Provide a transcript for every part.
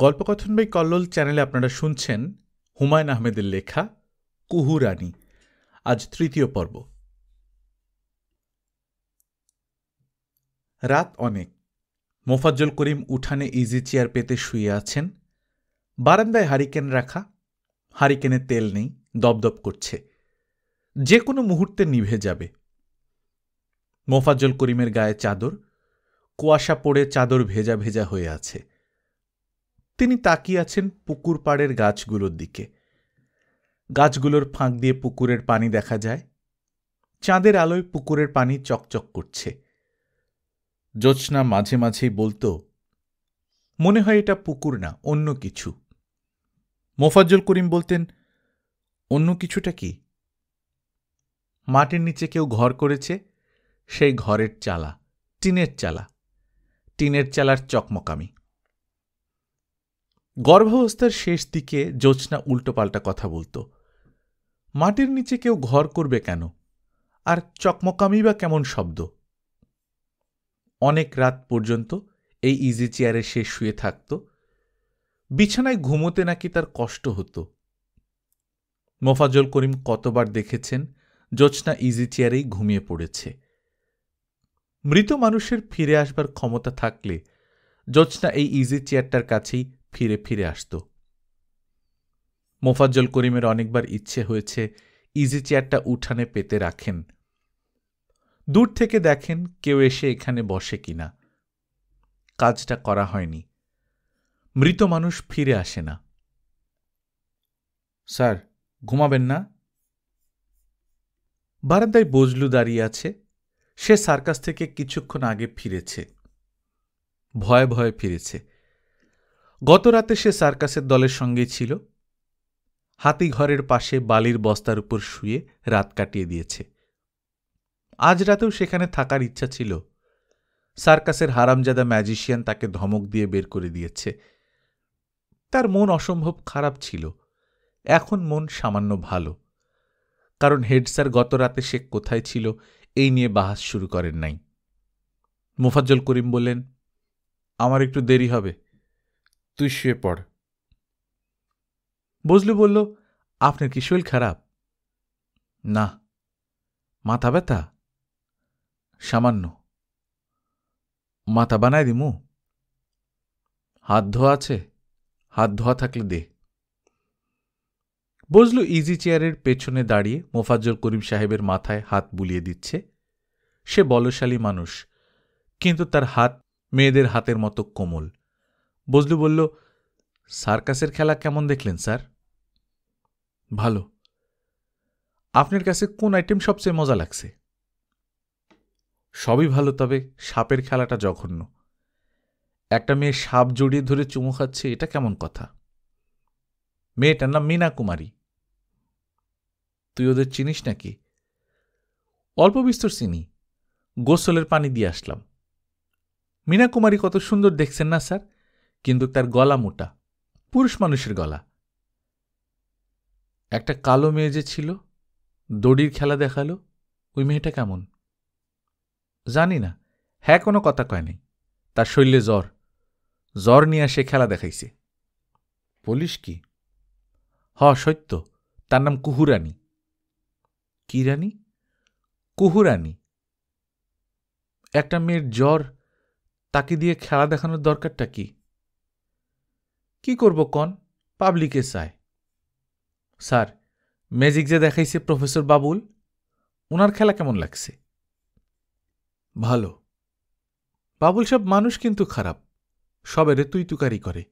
গল্পকথন by Kallol চ্যানেলে আপনারা শুনছেন হুমায়ুন আহমেদের লেখা কুহু রানী। আজ তৃতীয় পর্ব। রাত অনেক। মোফাজ্জল করিম উঠানে ইজি চেয়ার পেতে শুয়ে আছেন। বারান্দায় হারিকেন রাখা, হারিকেনে তেল নেই, দপদপ করছে, যে কোনো মুহূর্তে নিভে যাবে। মোফাজ্জল করিমের গায়ে চাদর, কুয়াশা পড়ে চাদর ভেজা ভেজা হয়ে আছে। তিনি তাকিয়ে আছেন পুকুর পাড়ের গাছগুলোর দিকে। গাছগুলোর ফাঁক দিয়ে পুকুরের পানি দেখা যায়। চাঁদের আলোয় পুকুরের পানি চকচক করছে। জ্যোৎস্না মাঝে মাঝেই বলতো, মনে হয় এটা পুকুর না, অন্য কিছু। মোফাজ্জল করিম বলতেন, অন্য কিছুটা কি? মাটির নিচে কেউ ঘর করেছে, সেই ঘরের চালা, টিনের চালা, টিনের চালার চকমকামি। গর্ভাবস্থার শেষ দিকে জ্যোৎস্না উল্টোপাল্টা কথা বলতো। মাটির নিচে কেউ ঘর করবে কেন, আর চকমকামি বা কেমন শব্দ? অনেক রাত পর্যন্ত এই ইজি চেয়ারে সে শুয়ে থাকত। বিছানায় ঘুমোতে নাকি তার কষ্ট হতো। মোফাজ্জল করিম কতবার দেখেছেন জ্যোৎস্না ইজি চেয়ারেই ঘুমিয়ে পড়েছে। মৃত মানুষের ফিরে আসবার ক্ষমতা থাকলে জ্যোৎস্না এই ইজি চেয়ারটার কাছেই ফিরে ফিরে আসত। মোফাজ্জল করিমের অনেকবার ইচ্ছে হয়েছে ইজি চেয়ারটা উঠানে পেতে রাখেন, দূর থেকে দেখেন কেউ এসে এখানে বসে কিনা। কাজটা করা হয়নি। মৃত মানুষ ফিরে আসে না। স্যার, ঘুমাবেন না? বারান্দায় বজলু দাঁড়িয়ে আছে। সে সার্কাস থেকে কিছুক্ষণ আগে ফিরেছে। ভয়ে ভয়ে ফিরেছে। গত রাতে সে সার্কাসের দলের সঙ্গেই ছিল। হাতিঘরের পাশে বালির বস্তার উপর শুয়ে রাত কাটিয়ে দিয়েছে। আজ রাতেও সেখানে থাকার ইচ্ছা ছিল। সার্কাসের হারামজাদা ম্যাজিশিয়ান তাকে ধমক দিয়ে বের করে দিয়েছে। তার মন অসম্ভব খারাপ ছিল। এখন মন সামান্য ভালো, কারণ হেড স্যার গত রাতে সে কোথায় ছিল এই নিয়ে বাহাস শুরু করেন নাই। মোফাজ্জল করিম বললেন, আমার একটু দেরি হবে, তুই শুয়ে পড়। বজলু বলল, আপনার কি শরীর খারাপ? না। মাথা ব্যথা? সামান্য। মাথা বানায় দিমু? হাত ধোয়া আছে? হাত ধোয়া থাকলে দে। বজলু ইজি চেয়ারের পেছনে দাঁড়িয়ে মোফাজ্জল করিম সাহেবের মাথায় হাত বুলিয়ে দিচ্ছে। সে বলশালী মানুষ, কিন্তু তার হাত মেয়েদের হাতের মতো কোমল। বজলু বলল, সার্কাসের খেলা কেমন দেখলেন স্যার? ভালো। আপনার কাছে কোন আইটেম সবচেয়ে মজা লাগছে? সবই ভালো, তবে সাপের খেলাটা জঘন্য। একটা মেয়ে সাপ জড়িয়ে ধরে চুমু খাচ্ছে, এটা কেমন কথা? মেয়েটার নাম মীনা কুমারী। তুই ওদের চিনিস নাকি? অল্প বিস্তর চিনি, গোসলের পানি দিয়ে আসলাম। মীনা কুমারী কত সুন্দর দেখছেন না স্যার, কিন্তু তার গলা মোটা, পুরুষ মানুষের গলা। একটা কালো মেয়ে যে ছিল, দড়ির খেলা দেখালো, ওই মেয়েটা কেমন? জানি না, হ্যাঁ কোনো কথা কয় নাই। তার শরীরে জ্বর, জ্বর নিয়ে সে খেলা দেখাইছে। বলিস কি? সত্য, তার নাম কুহুরানী। কি রানী? কুহুরানী। একটা মেয়ের জ্বর, তাকে দিয়ে খেলা দেখানোর দরকারটা কি? কি করব কন, পাবলিকে চায়। স্যার, ম্যাজিক যে দেখাইছে প্রফেসর বাবুল, ওনার খেলা কেমন লাগছে? ভালো। বাবুল সব মানুষ কিন্তু খারাপ, সবেরে তুই তুকারি করে।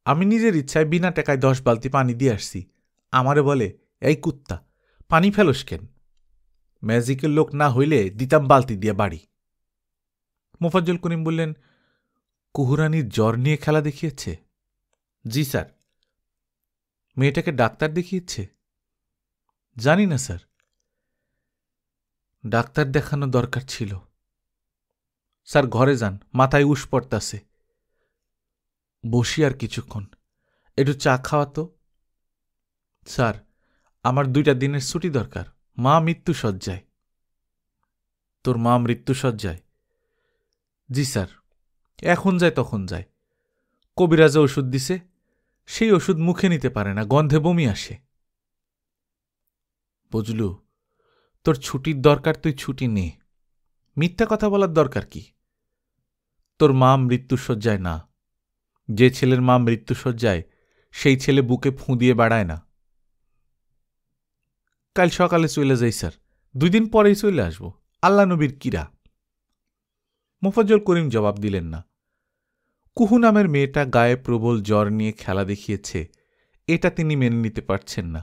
আমি নিজের ইচ্ছায় বিনা টাকায় 10 বালতি পানি দিয়ে আসছি। আমারে বলে, এই কুত্তা, পানি ফেলোস কেন? ম্যাজিকের লোক না হইলে দিতাম বালতি দিয়ে বাড়ি। মোফাজ্জল করিম বললেন, কুহুরানির জ্বর নিয়ে খেলা দেখিয়েছে? জি স্যার। মেয়েটাকে ডাক্তার দেখিয়েছে? জানি না স্যার। ডাক্তার দেখানো দরকার ছিল। স্যার ঘরে যান, মাথায় উস পড়তাছে। বসি আর কিছুক্ষণ, একটু চা খাওয়া তো। স্যার, আমার 2টা দিনের ছুটি দরকার, মা মৃত্যুশয্যায়। তোর মা মৃত্যুশয্যায়? জি স্যার, এখন যায় তখন যায়। কবিরাজে ওষুধ দিছে, সেই ওষুধ মুখে নিতে পারে না, গন্ধে বমি আসে। বুঝলু, তোর ছুটির দরকার, তুই ছুটি নে। মিথ্যা কথা বলার দরকার কি? তোর মা মৃত্যুশয্যায় না। যে ছেলের মা মৃত্যুশয্যায়, সেই ছেলে বুকে ফুঁ দিয়ে বেড়ায় না। কাল সকালে চলে যাই স্যার, 2 দিন পরেই চলে আসব। আল্লাহ নবীর কিরা। মোফাজ্জল করিম জবাব দিলেন না। কুহু নামের মেয়েটা গায়ে প্রবল জ্বর নিয়ে খেলা দেখিয়েছে, এটা তিনি মেনে নিতে পারছেন না।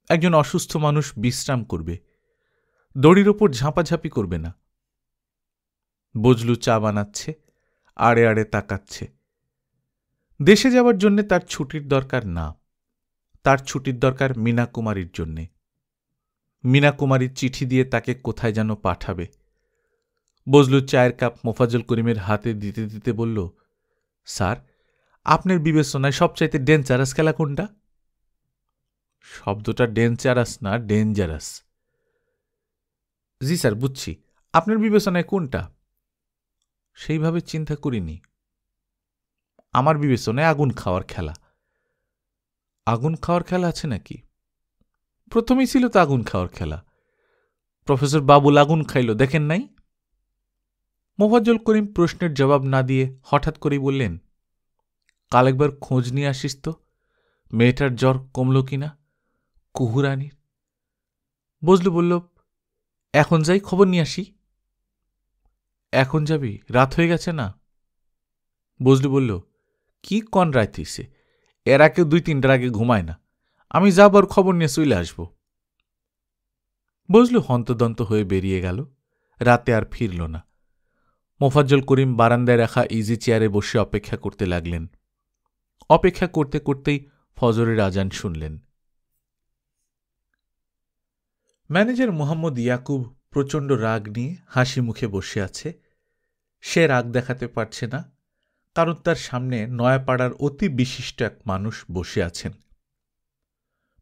একজন অসুস্থ মানুষ বিশ্রাম করবে, দড়ির ওপর ঝাঁপাঝাঁপি করবে না। বজলু চা বানাচ্ছে, আড়ে আড়ে তাকাচ্ছে। দেশে যাওয়ার জন্যে তার ছুটির দরকার না, তার ছুটির দরকার মীনা কুমারীর জন্যে। মীনা কুমারীর চিঠি দিয়ে তাকে কোথায় যেন পাঠাবে। বজলু চায়ের কাপ মোফাজ্জল করিমের হাতে দিতে দিতে বলল, স্যার, আপনার বিবেচনায় সবচাইতে ডেঞ্জারাস খেলা কোনটা? শব্দটা ডেঞ্জারাস না, ডেঞ্জারাস। জি স্যার, বুঝছি। আপনার বিবেচনায় কোনটা? সেইভাবে চিন্তা করিনি। আমার বিবেচনায় আগুন খাওয়ার খেলা। আগুন খাওয়ার খেলা আছে নাকি? প্রথমেই ছিল তো আগুন খাওয়ার খেলা। প্রফেসর বাবুল আগুন খাইল, দেখেন নাই? মোফাজ্জল করিম প্রশ্নের জবাব না দিয়ে হঠাৎ করেই বললেন, কাল একবার খোঁজ নিয়ে আসিস তো, মেয়েটার জ্বর কমল কিনা, কুহুরানির। বজলু বলল, এখন যাই, খবর নিয়ে আসি। এখন যাবি? রাত হয়ে গেছে না? বজলু বলল, কি কন রাত হইছে? এরা কেউ 2-3টার আগে ঘুমায় না। আমি যাবার খবর নিয়ে চলে আসব। বজলু হন্তদন্ত হয়ে বেরিয়ে গেল, রাতে আর ফিরল না। মোফাজ্জল করিম বারান্দায় রাখা ইজি চেয়ারে বসে অপেক্ষা করতে লাগলেন। অপেক্ষা করতে করতেই ফজরের আজান শুনলেন। ম্যানেজার মোহাম্মদ ইয়াকুব প্রচণ্ড রাগ নিয়ে হাসি মুখে বসে আছে। সে রাগ দেখাতে পারছে না, কারণ তার সামনে নয়াপাড়ার অতি বিশিষ্ট এক মানুষ বসে আছেন।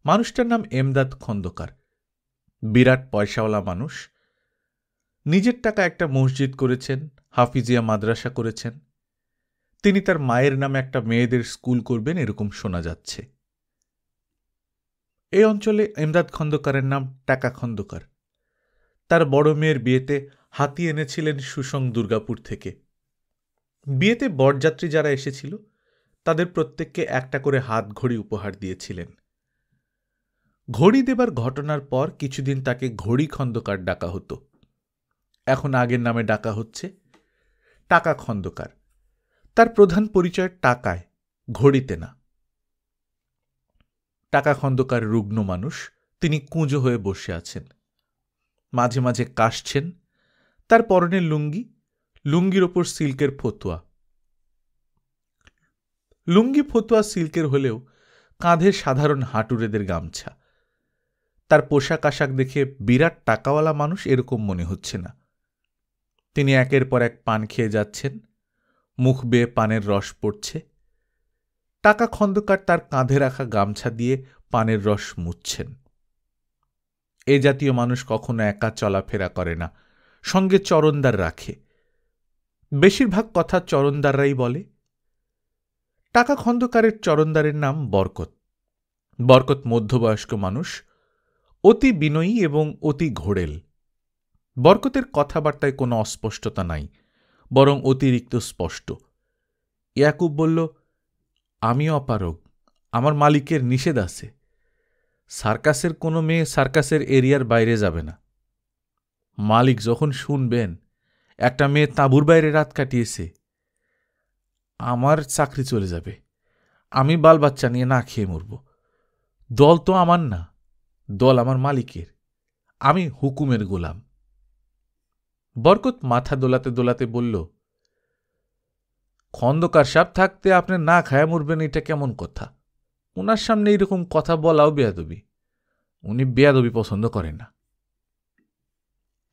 মানুষটার নাম এমদাদ খন্দকার। বিরাট পয়সাওয়ালা মানুষ। নিজের টাকা একটা মসজিদ করেছেন, হাফিজিয়া মাদ্রাসা করেছেন। তিনি তার মায়ের নামে একটা মেয়েদের স্কুল করবেন, এরকম শোনা যাচ্ছে। এই অঞ্চলে এমদাদ খন্দকারের নাম টাকা খন্দকার। তার বড় মেয়ের বিয়েতে হাতি এনেছিলেন সুসং দুর্গাপুর থেকে। বিয়েতে বরযাত্রী যারা এসেছিল তাদের প্রত্যেককে একটা করে হাত ঘড়ি উপহার দিয়েছিলেন। ঘড়ি দেবার ঘটনার পর কিছুদিন তাকে ঘড়ি খন্দকার ডাকা হতো। এখন আগের নামে ডাকা হচ্ছে টাকা খন্দকার। তার প্রধান পরিচয় টাকায়, ঘড়িতে না। টাকা খন্দকার রুগ্ন মানুষ, তিনি কুঁজো হয়ে বসে আছেন। মাঝে মাঝে কাশছেন। তার পরনের লুঙ্গি, লুঙ্গির ওপর সিল্কের ফতুয়া। লুঙ্গি ফতুয়া সিল্কের হলেও কাঁধে সাধারণ হাঁটুরেদের গামছা। তার পোশাক আশাক দেখে বিরাট টাকাওয়ালা মানুষ এরকম মনে হচ্ছে না। তিনি একের পর এক পান খেয়ে যাচ্ছেন, মুখ বেয়ে পানের রস পড়ছে। টাকা খন্দকার তার কাঁধে রাখা গামছা দিয়ে পানের রস মুছছেন। এ জাতীয় মানুষ কখনো একা চলাফেরা করে না, সঙ্গে চরণদার রাখে। বেশিরভাগ কথা চরণদাররাই বলে। টাকা খন্দকারের চরণদারের নাম বরকত। বরকত মধ্যবয়স্ক মানুষ, অতি বিনয়ী এবং অতি ঘোড়েল। বরকতের কথাবার্তায় কোনো অস্পষ্টতা নাই, বরং অতিরিক্ত স্পষ্ট। ইয়াকুব বলল, আমিও অপারগ, আমার মালিকের নিষেধ আছে। সার্কাসের কোনো মেয়ে সার্কাসের এরিয়ার বাইরে যাবে না। মালিক যখন শুনবেন একটা মেয়ে তাঁবুর বাইরে রাত কাটিয়েছে, আমার চাকরি চলে যাবে। আমি বাল বাচ্চা নিয়ে না খেয়ে মরব। দল তো আমার না, দল আমার মালিকের। আমি হুকুমের গোলাম। বরকত মাথা দোলাতে দোলাতে বলল, খন্দকার সাহেব থাকতে আপনি না খায়া মরবেন, এটা কেমন কথা? ওনার সামনে এরকম কথা বলাও বেয়াদবি। উনি বেয়াদবি পছন্দ করেন না।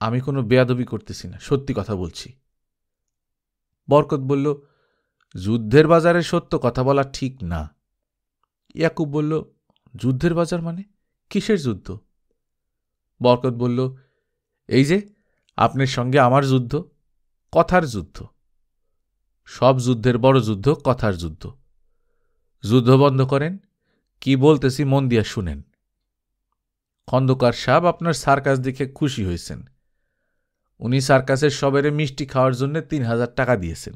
আমি কোনো বেয়াদবি করতেছি না, সত্যি কথা বলছি। বরকত বলল, যুদ্ধের বাজারে সত্য কথা বলা ঠিক না। ইয়াকুব বলল, যুদ্ধের বাজার মানে? কিসের যুদ্ধ? বরকত বলল, এই যে আপনার সঙ্গে আমার যুদ্ধ, কথার যুদ্ধ। সব যুদ্ধের বড় যুদ্ধ কথার যুদ্ধ। যুদ্ধ বন্ধ করেন, কি বলতেছি মন দিয়া শুনেন। খন্দকার সাহেব আপনার সার্কাস দেখে খুশি হয়েছেন। উনি সার্কাসের সবেরে মিষ্টি খাওয়ার জন্য ৩,০০০ টাকা দিয়েছেন।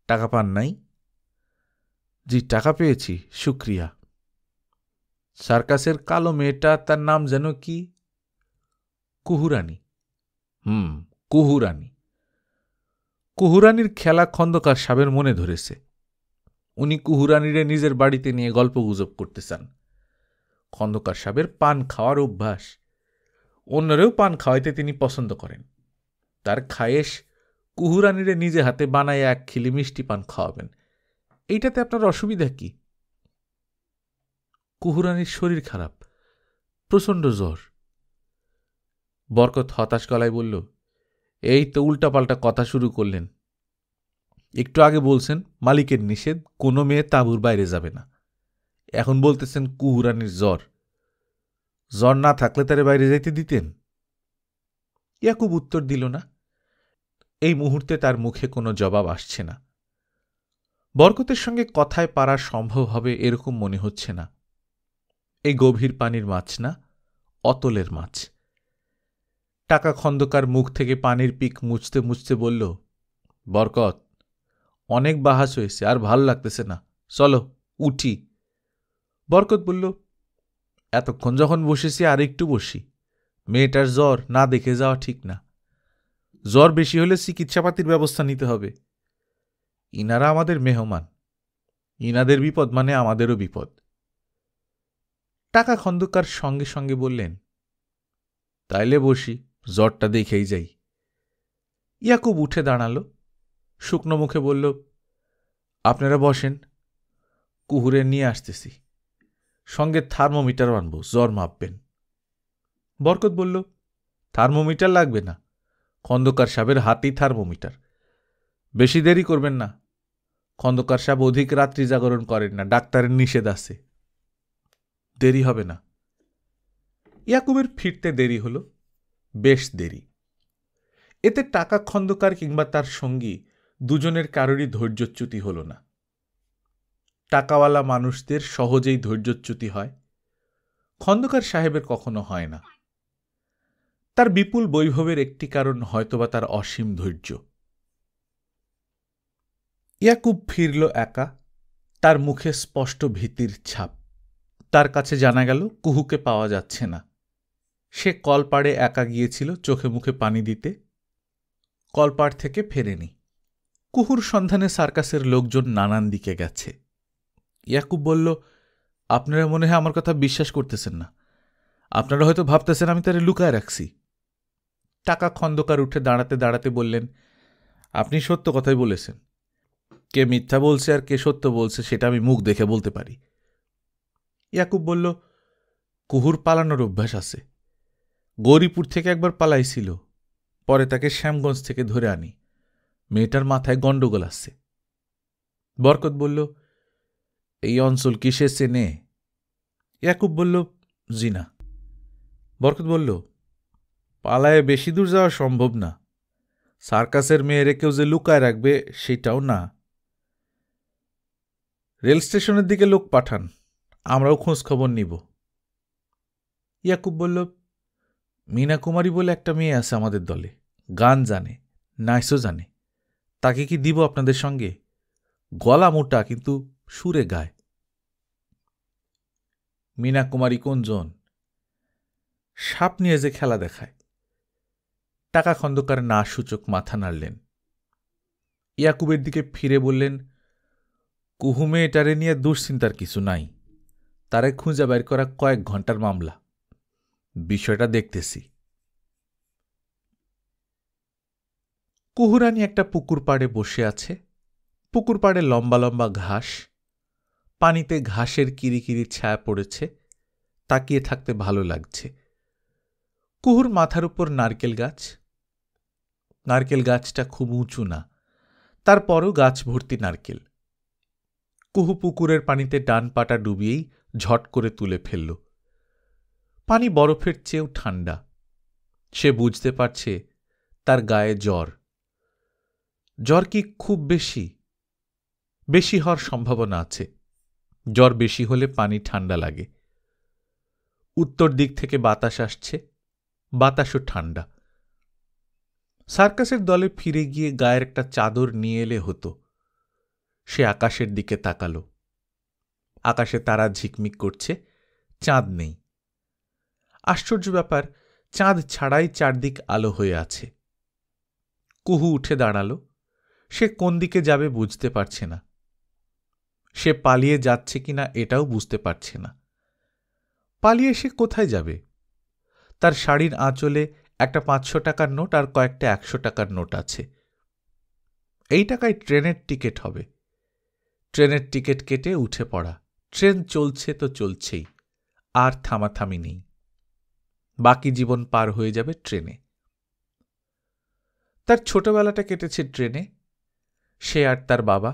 টাকা পান নাই? জি, টাকা পেয়েছি, শুক্রিয়া। সার্কাসের কালো মেয়েটা, তার নাম যেন কি? কুহুরানি। কুহুরানি। কুহুরানির খেলা খন্দকার সাহেবের মনে ধরেছে। উনি কুহুরানিরে নিজের বাড়িতে নিয়ে গল্প গুজব করতে চান। খন্দকার সাহেবের পান খাওয়ার অভ্যাস। অন্যরেও পান খাওয়াইতে তিনি পছন্দ করেন। তার খায়েশ কুহুরানিরে নিজে হাতে বানায় ১ খিলি মিষ্টি পান খাওয়াবেন। এইটাতে আপনার অসুবিধা কি? কুহুরানির শরীর খারাপ, প্রচণ্ড জ্বর। বরকত হতাশ গলায় বলল, এই তো উল্টাপাল্টা কথা শুরু করলেন। একটু আগে বলছেন মালিকের নিষেধ, কোনো মেয়ে তাঁবুর বাইরে যাবে না। এখন বলতেছেন কুহুরানির জ্বর। জ্বর না থাকলে তারে বাইরে যাইতে দিতেন? ইয়াকুব উত্তর দিল না। এই মুহূর্তে তার মুখে কোনো জবাব আসছে না। বরকতের সঙ্গে কথায় পারা সম্ভব হবে এরকম মনে হচ্ছে না। এই গভীর পানির মাছ না, অতলের মাছ। টাকা খন্দকার মুখ থেকে পানির পিক মুছতে মুছতে বলল, বরকত, অনেক বাহাস হয়েছে, আর ভাল লাগতেছে না, চলো উঠি। বরকত বলল, এতক্ষণ যখন বসেছি আর একটু বসি। মেয়েটার জ্বর, না দেখে যাওয়া ঠিক না। জ্বর বেশি হলে চিকিৎসাপাতির ব্যবস্থা নিতে হবে। ইনারা আমাদের মেহমান, ইনাদের বিপদ মানে আমাদেরও বিপদ। টাকা খন্দকার সঙ্গে সঙ্গে বললেন, তাইলে বসি, জ্বরটা দেখেই যাই। ইয়াকুব উঠে দাঁড়াল, শুকনো মুখে বলল, আপনারা বসেন, কুহুরে নিয়ে আসতেছি। সঙ্গে থার্মোমিটার আনব, জ্বর মাপবেন। বরকত বলল, থার্মোমিটার লাগবে না, খন্দকার সাহেবের হাতেই থার্মোমিটার। বেশি দেরি করবেন না, খন্দকার সাহেব অধিক রাত্রি জাগরণ করেন না, ডাক্তারের নিষেধ আছে। দেরি হবে না। ইয়াকুবের ফিরতে দেরি হল, বেশ দেরি। এতে টাকা খন্দকার কিংবা তার সঙ্গী দুজনের কারোরই ধৈর্যচ্যুতি হল না। টাকাওয়ালা মানুষদের সহজেই ধৈর্যচ্যুতি হয়, খন্দকার সাহেবের কখনো হয় না। তার বিপুল বৈভবের একটি কারণ হয়তোবা তার অসীম ধৈর্য। ইয়াকুব ফিরল একা, তার মুখে স্পষ্ট ভীতির ছাপ। তার কাছে জানা গেল কুহুকে পাওয়া যাচ্ছে না। সে কলপাড়ে একা গিয়েছিল চোখে মুখে পানি দিতে, কলপাড় থেকে ফেরেনি। কুহুর সন্ধানে সার্কাসের লোকজন নানান দিকে গেছে। ইয়াকুব বলল, আপনারা মনে হয় আমার কথা বিশ্বাস করতেছেন না। আপনারা হয়তো ভাবতেছেন আমি তারে লুকায় রাখছি। টাকা খন্দকার উঠে দাঁড়াতে দাঁড়াতে বললেন, আপনি সত্য কথাই বলেছেন। কে মিথ্যা বলছে আর কে সত্য বলছে সেটা আমি মুখ দেখে বলতে পারি। ইয়াকুব বলল, কুহুর পালানোর অভ্যাস আছে। গৌরীপুর থেকে একবার পালাইছিল, পরে তাকে শ্যামগঞ্জ থেকে ধরে আনি। মেয়েটার মাথায় গণ্ডগোল আসছে। বরকত বলল, এই অঞ্চল কি সে চেনে? ইয়াকুব বলল, জি না। বরকত বলল, পালায়ে বেশি দূর যাওয়া সম্ভব না। সার্কাসের মেয়েরে কেউ যে লুকায় রাখবে সেটাও না। রেল স্টেশনের দিকে লোক পাঠান, আমরাও খোঁজ খবর নিব। ইয়াকুব বলল, মীনা কুমারী বলে একটা মেয়ে আছে আমাদের দলে, গান জানে, নাইসও জানে। তাকে কি দিব আপনাদের সঙ্গে? গলা মোটা কিন্তু সুরে গায়। মীনা কুমারী কোনজন? সাপ নিয়ে যে খেলা দেখায়। টাকা খন্দকার না সূচক মাথা নাড়লেন। ইয়াকুবের দিকে ফিরে বললেন, কুহুমে এটারে নিয়ে দুশ্চিন্তার কিছু নাই। তারে খুঁজে বের করা কয়েক ঘন্টার মামলা। বিষয়টা দেখতেছি। কুহুরানি একটা পুকুর পাড়ে বসে আছে। পুকুর পাড়ে লম্বা লম্বা ঘাস, পানিতে ঘাসের কিরিকিরি ছায়া পড়েছে, তাকিয়ে থাকতে ভালো লাগছে। কুহুর মাথার উপর নারকেল গাছ। নারকেল গাছটা খুব উঁচু না, তারপরও গাছ ভর্তি নারকেল। কুহু পুকুরের পানিতে ডান পাটা ডুবিয়েই ঝট করে তুলে ফেলল। পানি বরফের চেয়েও ঠান্ডা। সে বুঝতে পারছে তার গায়ে জ্বর। জ্বর কি খুব বেশি বেশি হওয়ার সম্ভাবনা আছে। জ্বর বেশি হলে পানি ঠান্ডা লাগে। উত্তর দিক থেকে বাতাস আসছে, বাতাসও ঠান্ডা। সার্কাসের দলে ফিরে গিয়ে গায়ের একটা চাদর নিয়ে এলে হতো। সে আকাশের দিকে তাকাল। আকাশে তারা ঝিকমিক করছে, চাঁদ নেই। আশ্চর্য ব্যাপার, চাঁদ ছাড়াই চারদিক আলো হয়ে আছে। কুহু উঠে দাঁড়াল। সে কোন দিকে যাবে বুঝতে পারছে না। সে পালিয়ে যাচ্ছে কিনা এটাও বুঝতে পারছে না। পালিয়ে সে কোথায় যাবে? তার শাড়ির আঁচলে একটা 500 টাকার নোট আর কয়েকটা 100 টাকার নোট আছে। এই টাকায় ট্রেনের টিকিট হবে। ট্রেনের টিকিট কেটে উঠে পড়া। ট্রেন চলছে তো চলছেই, আর থামাথামি নেই। বাকি জীবন পার হয়ে যাবে ট্রেনে। তার ছোটবেলাটা কেটেছে ট্রেনে। সে আর তার বাবা।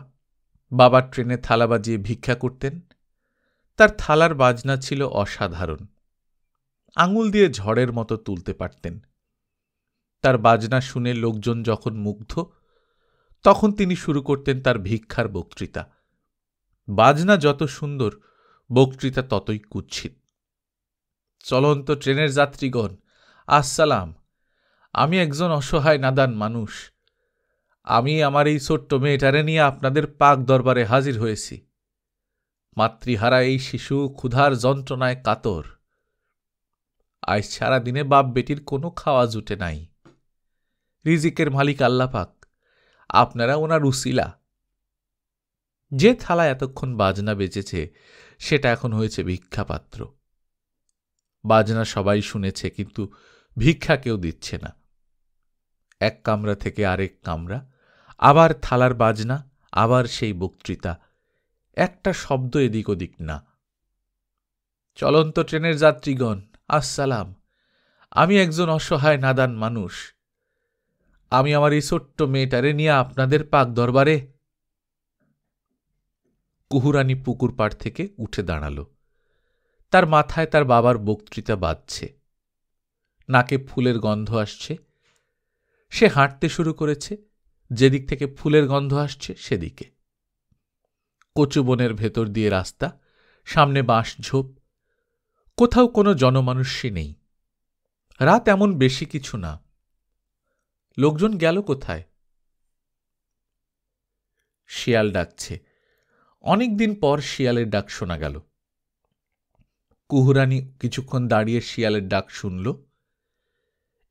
বাবা ট্রেনে থালা বাজিয়ে ভিক্ষা করতেন। তার থালার বাজনা ছিল অসাধারণ। আঙুল দিয়ে ঝড়ের মতো তুলতে পারতেন। তার বাজনা শুনে লোকজন যখন মুগ্ধ, তখন তিনি শুরু করতেন তার ভিক্ষার বক্তৃতা। বাজনা যত সুন্দর, বক্তৃতা ততই কুৎসিত। চলন্ত ট্রেনের যাত্রীগণ, আসসালাম। আমি একজন অসহায় নাদান মানুষ। আমি আমার এই ছোট্ট মেয়েটারে নিয়ে আপনাদের পাক দরবারে হাজির হয়েছি। মাতৃহারা এই শিশু ক্ষুধার যন্ত্রণায় কাতর। আজ সারাদিনে বাপ বেটির কোনো খাওয়া জুটে নাই। রিজিকের মালিক আল্লাহ পাক, আপনারা ওনার উসিলা। যে থালা এতক্ষণ বাজনা বেজেছে সেটা এখন হয়েছে ভিক্ষাপাত্র। বাজনা সবাই শুনেছে, কিন্তু ভিক্ষা কেউ দিচ্ছে না। এক কামরা থেকে আরেক কামরা, আবার থালার বাজনা, আবার সেই বক্তৃতা। একটা শব্দ এদিক ওদিক না। চলন্ত ট্রেনের যাত্রীগণ, আসসালাম। আমি একজন অসহায় নাদান মানুষ। আমি আমার এই ছোট্ট মেয়েটারে নিয়ে আপনাদের পাক দরবারে। কুহুরানী পুকুর পাড় থেকে উঠে দাঁড়াল। তার মাথায় তার বাবার বক্তৃতা বাজছে। নাকে ফুলের গন্ধ আসছে। সে হাঁটতে শুরু করেছে। যেদিক থেকে ফুলের গন্ধ আসছে সেদিকে। কচু বনের ভেতর দিয়ে রাস্তা, সামনে বাঁশ ঝোপ। কোথাও কোনো জনমানুষ্যই নেই। রাত এমন বেশি কিছু না। লোকজন গেল কোথায়? শিয়াল ডাকছে। অনেকদিন পর শিয়ালের ডাক শোনা গেল। কুহুরানী কিছুক্ষণ দাঁড়িয়ে শিয়ালের ডাক শুনল।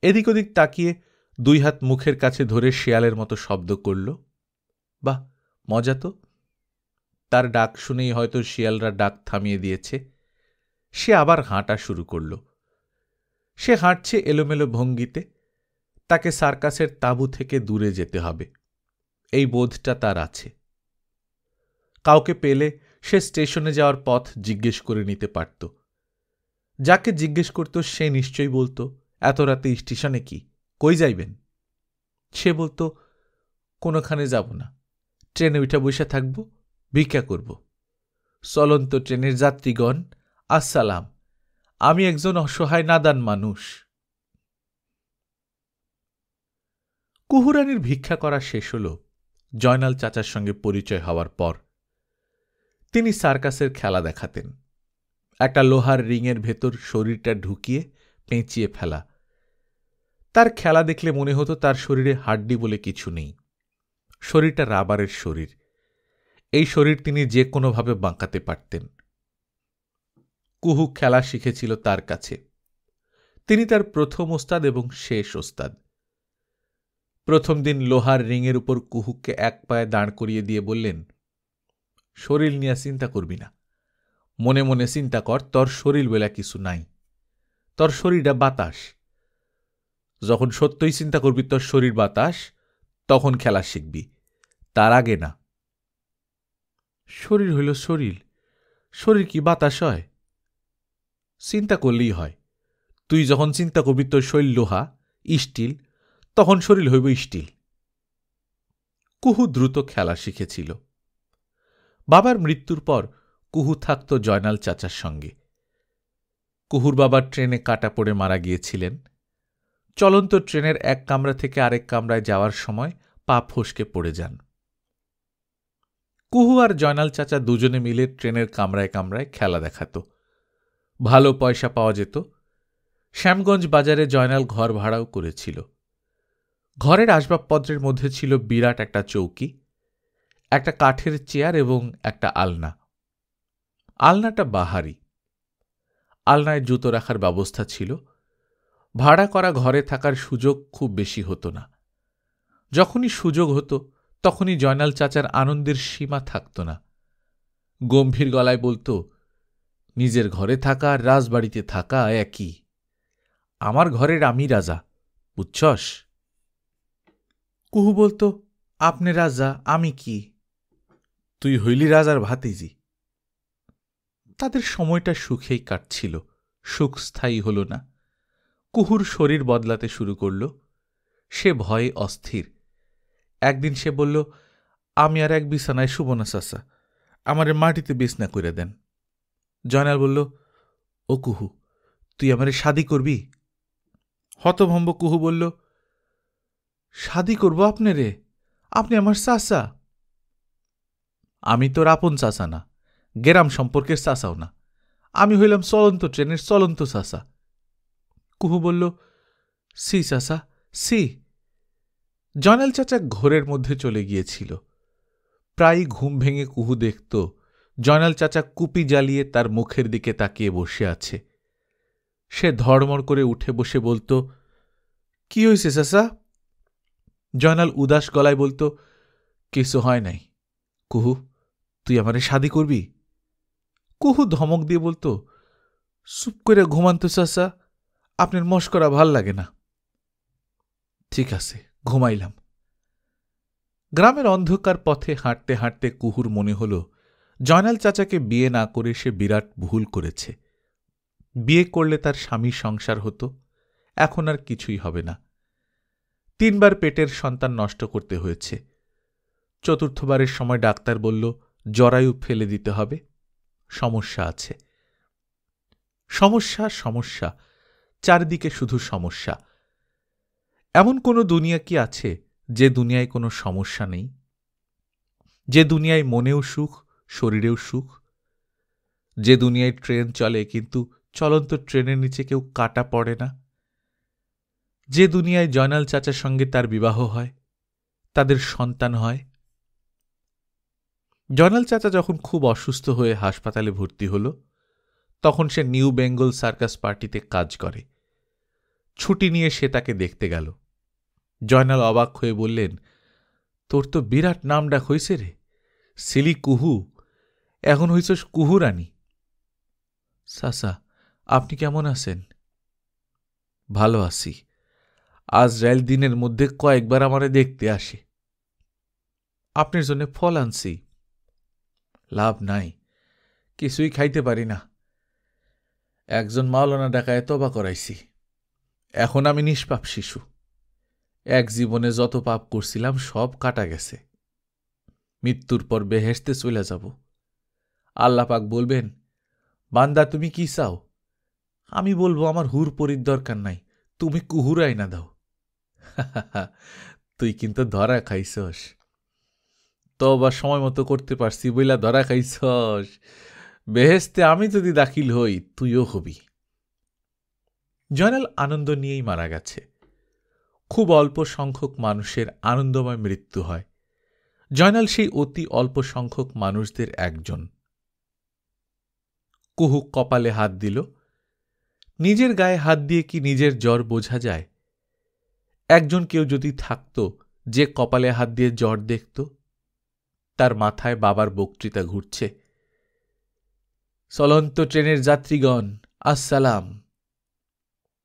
এদিক ওদিক তাকিয়ে 2 হাত মুখের কাছে ধরে শিয়ালের মতো শব্দ করল। বাহ, মজা তো। তার ডাক শুনেই হয়তো শিয়ালরা ডাক থামিয়ে দিয়েছে। সে আবার হাঁটা শুরু করল। সে হাঁটছে এলোমেলো ভঙ্গিতে। তাকে সার্কাসের তাঁবু থেকে দূরে যেতে হবে, এই বোধটা তার আছে। কাউকে পেলে সে স্টেশনে যাওয়ার পথ জিজ্ঞেস করে নিতে পারত। যাকে জিজ্ঞেস করত সে নিশ্চয়ই বলতো, এত রাতে স্টেশনে কি, কই যাইবেন? সে বলতো, কোনোখানে যাব না, ট্রেনে উঠে বসে থাকব, ভিক্ষা করব। চলন্ত ট্রেনের যাত্রীগণ, আসসালাম। আমি একজন অসহায় নাদান মানুষ। কুহুরানীর ভিক্ষা করা শেষ হল জয়নাল চাচার সঙ্গে পরিচয় হওয়ার পর। তিনি সার্কাসের খেলা দেখাতেন। একটা লোহার রিংয়ের ভেতর শরীরটা ঢুকিয়ে পেঁচিয়ে ফেলা। তার খেলা দেখলে মনে হতো তার শরীরে হাড্ডি বলে কিছু নেই। শরীরটা রাবারের শরীর। এই শরীর তিনি যে কোনোভাবে বাঁকাতে পারতেন। কুহু খেলা শিখেছিল তার কাছে। তিনি তার প্রথম ওস্তাদ এবং শেষ ওস্তাদ। প্রথম দিন লোহার রিংয়ের উপর কুহুকে এক পায়ে দাঁড় করিয়ে দিয়ে বললেন, শরীর নিয়ে চিন্তা করবি না, মনে মনে চিন্তা কর তোর শরীর বেলা কিছু নাই, তোর শরীরটা বাতাস। যখন সত্যই চিন্তা করবি তোর শরীর বাতাস, তখন খেলা শিখবি, তার আগে না। শরীর হইল শরীর, শরীর কি বাতাস হয়? চিন্তা করলেই হয়। তুই যখন চিন্তা করবি তোর শরীর লোহা, স্টিল, তখন শরীর হইব স্টিল। কুহু দ্রুত খেলা শিখেছিল। বাবার মৃত্যুর পর কুহু থাকত জয়নাল চাচার সঙ্গে। কুহুর বাবার ট্রেনে কাটা পড়ে মারা গিয়েছিলেন। চলন্ত ট্রেনের এক কামরা থেকে আরেক কামরায় যাওয়ার সময় পা ফসকে পড়ে যান। কুহু আর জয়নাল চাচা দুজনে মিলে ট্রেনের কামরায় কামরায় খেলা দেখাত। ভালো পয়সা পাওয়া যেত। শ্যামগঞ্জ বাজারে জয়নাল ঘর ভাড়াও করেছিল। ঘরের আসবাবপত্রের মধ্যে ছিল বিরাট একটা চৌকি, একটা কাঠের চেয়ার এবং একটা আলনা। আলনাটা বাহারি। আলনায় জুতো রাখার ব্যবস্থা ছিল। ভাড়া করা ঘরে থাকার সুযোগ খুব বেশি হতো না। যখনই সুযোগ হতো তখনই জয়নাল চাচার আনন্দের সীমা থাকত না। গম্ভীর গলায় বলতো, নিজের ঘরে থাকা আর রাজবাড়িতে থাকা একই। আমার ঘরের আমি রাজা, বুঝছস? কুহু বলতো, আপনি রাজা, আমি কি? তুই হইলি রাজার ভাতিজি। তাদের সময়টা সুখেই কাটছিল। সুখ স্থায়ী হল না। কুহুর শরীর বদলাতে শুরু করল। সে ভয়ে অস্থির। একদিন সে বলল, আমি আর এক বিছানায় শুব না চাচা, আমারে মাটিতে বিছনা করে দেন। জয়নাল বলল, ও কুহু, তুই আমারে শাদি করবি? হতভম্ব কুহু বলল, শাদি করব আপনি রে? আপনি আমার চাচা। আমি তোর আপন চাচা না, গেরাম সম্পর্কের চাচাও না। আমি হইলাম চলন্ত ট্রেনের চলন্ত চাচা। কুহু বলল, সি চাচা, সি। জয়নাল চাচা ঘোরের মধ্যে চলে গিয়েছিল। প্রায় ঘুম ভেঙে কুহু দেখত জয়নাল চাচা কুপি জ্বালিয়ে তার মুখের দিকে তাকিয়ে বসে আছে। সে ধড়মড় করে উঠে বসে বলত, কি হয়েছে চাচা? জয়নাল উদাস গলায় বলতো, কিছু হয় নাই। কুহু, তুই আমারে শাদি করবি? কুহু ধমক দিয়ে বলতো, চুপ করে ঘুমান তো চাচা, আপনার মস্করা ভাল লাগে না। ঠিক আছে, ঘুমাইলাম। গ্রামের অন্ধকার পথে হাঁটতে হাঁটতে কুহুর মনে হল জয়নাল চাচাকে বিয়ে না করে সে বিরাট ভুল করেছে। বিয়ে করলে তার স্বামীর সংসার হতো, এখন আর কিছুই হবে না। 3 বার পেটের সন্তান নষ্ট করতে হয়েছে। চতুর্থবারের সময় ডাক্তার বলল জরায়ু ফেলে দিতে হবে। সমস্যা আছে। সমস্যা, সমস্যা, চারদিকে শুধু সমস্যা। এমন কোনো দুনিয়া কি আছে যে দুনিয়ায় কোনো সমস্যা নেই? যে দুনিয়ায় মনেও সুখ, শরীরেও সুখ? যে দুনিয়ায় ট্রেন চলে কিন্তু চলন্ত ট্রেনের নিচে কেউ কাটা পড়ে না? যে দুনিয়ায় জয়নাল চাচার সঙ্গে তার বিবাহ হয়, তাদের সন্তান হয়। জয়নাল চাচা যখন খুব অসুস্থ হয়ে হাসপাতালে ভর্তি হল, তখন সে নিউ বেঙ্গল সার্কাস পার্টিতে কাজ করে। ছুটি নিয়ে সে তাকে দেখতে গেল। জয়নাল অবাক হয়ে বললেন, তোর তো বিরাট নাম ডাক হইছে রে, সিলি কুহু, এখন হইছস কুহু রানী। চাচা, আপনি কেমন আছেন? ভালো আছি। আজ রেল দিনের মধ্যে কয়েকবার আমারে দেখতে আসে। আপনার জন্য ফল আনছি। লাভ নাই, কিছুই খাইতে পারি না। একজন মাওলানা ডাকায় তবা করাইছি। এখন আমি নিষ্পাপ শিশু। এক জীবনে যত পাপ করছিলাম সব কাটা গেছে। মৃত্যুর পর বেহেশতে চলে যাব। আল্লাহ পাক বলবেন, বান্দা তুমি কি চাও? আমি বলবো, আমার হুর পরির দরকার নাই, তুমি কুহুর আইনা দাও। তুই কিন্তু ধরা খাইছস। তবা সময় মতো করতে পারছি বইলা ধরা খাইছস। বেহেশতে আমি যদি দাখিল হই, তুইও হবি। জয়নাল আনন্দ নিয়েই মারা গেছে। খুব অল্প সংখ্যক মানুষের আনন্দময় মৃত্যু হয়। জয়নাল সেই অতি অল্প সংখ্যক মানুষদের একজন। কুহু কপালে হাত দিল। নিজের গায়ে হাত দিয়ে কি নিজের জ্বর বোঝা যায়? একজন কেউ যদি থাকত যে কপালে হাত দিয়ে জ্বর দেখত। তার মাথায় বাবার বক্তৃতা ঘুরছে, চলন্ত ট্রেনের যাত্রীগণ আসসালাম।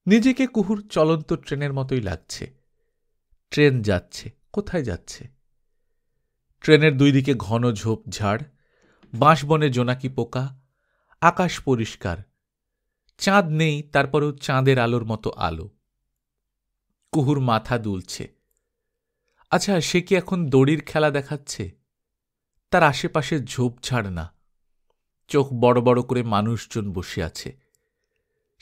নিজেকে কুহুর চলন্ত ট্রেনের মতোই লাগছে। ট্রেন যাচ্ছে, কোথায় যাচ্ছে? ট্রেনের 2 দিকে ঘন ঝোপঝাড়, বাঁশবনে জোনাকি পোকা, আকাশ পরিষ্কার। চাঁদ নেই, তারপরেও চাঁদের আলোর মতো আলো। কুহুর মাথা দুলছে। আচ্ছা, সে কি এখন দড়ির খেলা দেখাচ্ছে? তার আশেপাশে ঝোপঝাড় না, চোখ বড় বড় করে মানুষজন বসে আছে।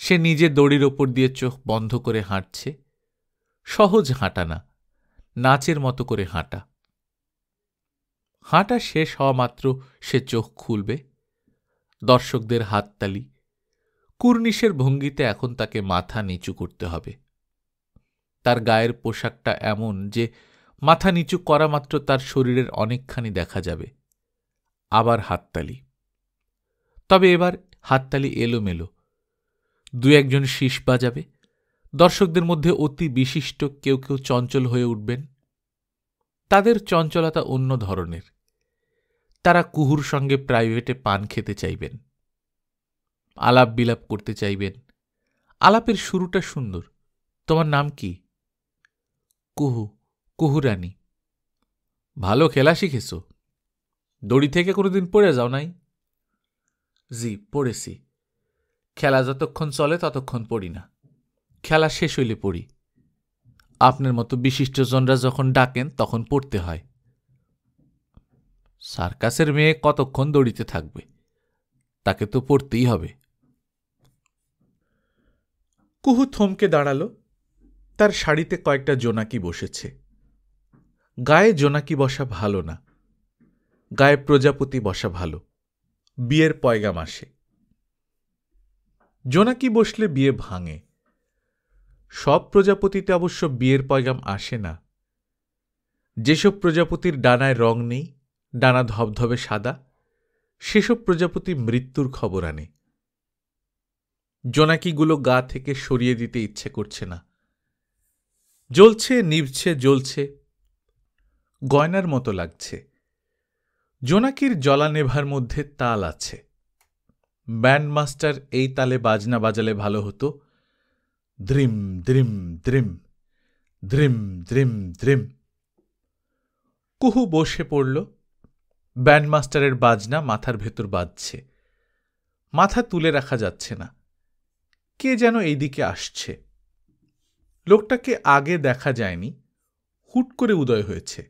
সে নিজে দড়ির ওপর দিয়ে চোখ বন্ধ করে হাঁটছে। সহজ হাঁটা না, নাচের মতো করে হাঁটা। হাঁটা শেষ হওয়া মাত্র সে চোখ খুলবে। দর্শকদের হাততালি। কুর্নিশের ভঙ্গিতে এখন তাকে মাথা নিচু করতে হবে। তার গায়ের পোশাকটা এমন যে মাথা নিচু করা মাত্র তার শরীরের অনেকখানি দেখা যাবে। আবার হাততালি। তবে এবার হাততালি এলোমেলো। দু একজন শীষ বাজাবে। দর্শকদের মধ্যে অতি বিশিষ্ট কেউ কেউ চঞ্চল হয়ে উঠবেন। তাদের চঞ্চলতা অন্য ধরনের। তারা কুহুর সঙ্গে প্রাইভেটে পান খেতে চাইবেন, আলাপ বিলাপ করতে চাইবেন। আলাপের শুরুটা সুন্দর। তোমার নাম কি? কুহু। কুহুরানী। ভালো খেলা শিখেছ? দড়ি থেকে কোনোদিন পড়ে যাও নাই? জি, পড়েছি। খেলা যতক্ষণ চলে ততক্ষণ পড়ি না, খেলা শেষ হইলে পড়ি। আপনার মতো বিশিষ্টজনরা যখন ডাকেন তখন পড়তে হয়। সার্কাসের মেয়ে কতক্ষণ দড়িতে থাকবে, তাকে তো পড়তেই হবে। কুহু থমকে দাঁড়াল। তার শাড়িতে কয়েকটা জোনাকি বসেছে। গায়ে জোনাকি বসা ভালো না, গায়ে প্রজাপতি বসা ভালো। বিয়ের পয়গাম আসে। জোনাকি বসলে বিয়ে ভাঙে। সব প্রজাপতিতে অবশ্য বিয়ের পয়গাম আসে না। যেসব প্রজাপতির ডানায় রং নেই, ডানা ধবধবে সাদা, সেসব প্রজাপতি মৃত্যুর খবর আনে। জোনাকিগুলো গা থেকে সরিয়ে দিতে ইচ্ছে করছে না। জ্বলছে, নিভছে, জ্বলছে, গয়নার মতো লাগছে। জোনাকির জ্বলা নেভার মধ্যে তাল আছে। ব্যান্ডমাস্টার এই তালে বাজনা বাজালে ভালো হতো। দ্রিম দ্রিম দ্রিম, দ্রিম দ্রিম দ্রিম। কুহু বসে পড়ল। ব্যান্ডমাস্টারের বাজনা মাথার ভেতর বাজছে। মাথা তুলে রাখা যাচ্ছে না। কে যেন এইদিকে আসছে। লোকটাকে আগে দেখা যায়নি, হুট করে উদয় হয়েছে।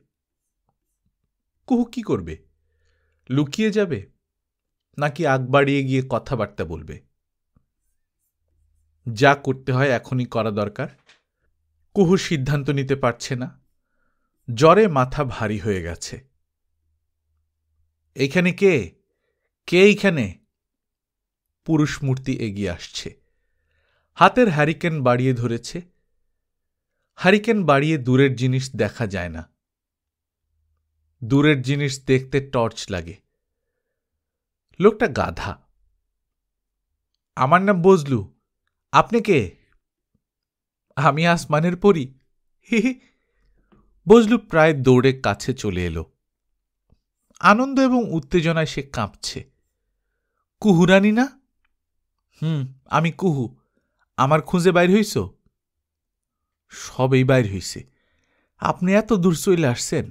কুহু কি করবে? লুকিয়ে যাবে নাকি আগ বাড়িয়ে গিয়ে কথাবার্তা বলবে? যা করতে হয় এখনই করা দরকার। কুহু সিদ্ধান্ত নিতে পারছে না। জ্বরে মাথা ভারী হয়ে গেছে। এইখানে কে? কে এইখানে? পুরুষ মূর্তি এগিয়ে আসছে। হাতের হ্যারিকেন বাড়িয়ে ধরেছে। হ্যারিকেন বাড়িয়ে দূরের জিনিস দেখা যায় না। দূরের জিনিস দেখতে টর্চ লাগে। লোকটা গাধা। আমার নাম বজলু। আপনি কে? আমি আসমানের পরী। হি হি। বজলু প্রায় দৌড়ে কাছে চলে এলো। আনন্দ এবং উত্তেজনায় সে কাঁপছে। কুহুরানী না? আমি কুহু। আমার খুঁজে বাইর হইছ? সবেই বাইর হইছে। আপনি এত দূর চলে আসছেন,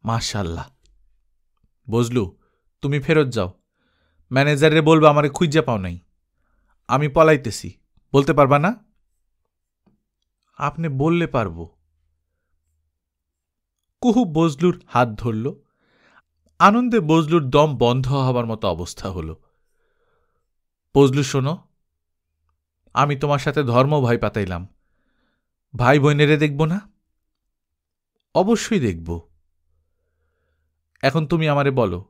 মাশাল্লাহ। বজলু, তুমি ফেরত যাও। ম্যানেজারে বলবা আমারে খুঁজা পাও নাই। আমি পলাইতেছি, বলতে পারবা না? আপনি বললে পারব। কুহু বজলুর হাত ধরল। আনন্দে বজলুর দম বন্ধ হবার মতো অবস্থা হল। বজলু, শোনো, আমি তোমার সাথে ধর্ম ভয় পাতাইলাম। ভাই বোনেরে দেখব না? অবশ্যই দেখব। এখন তুমি আমারে বলো,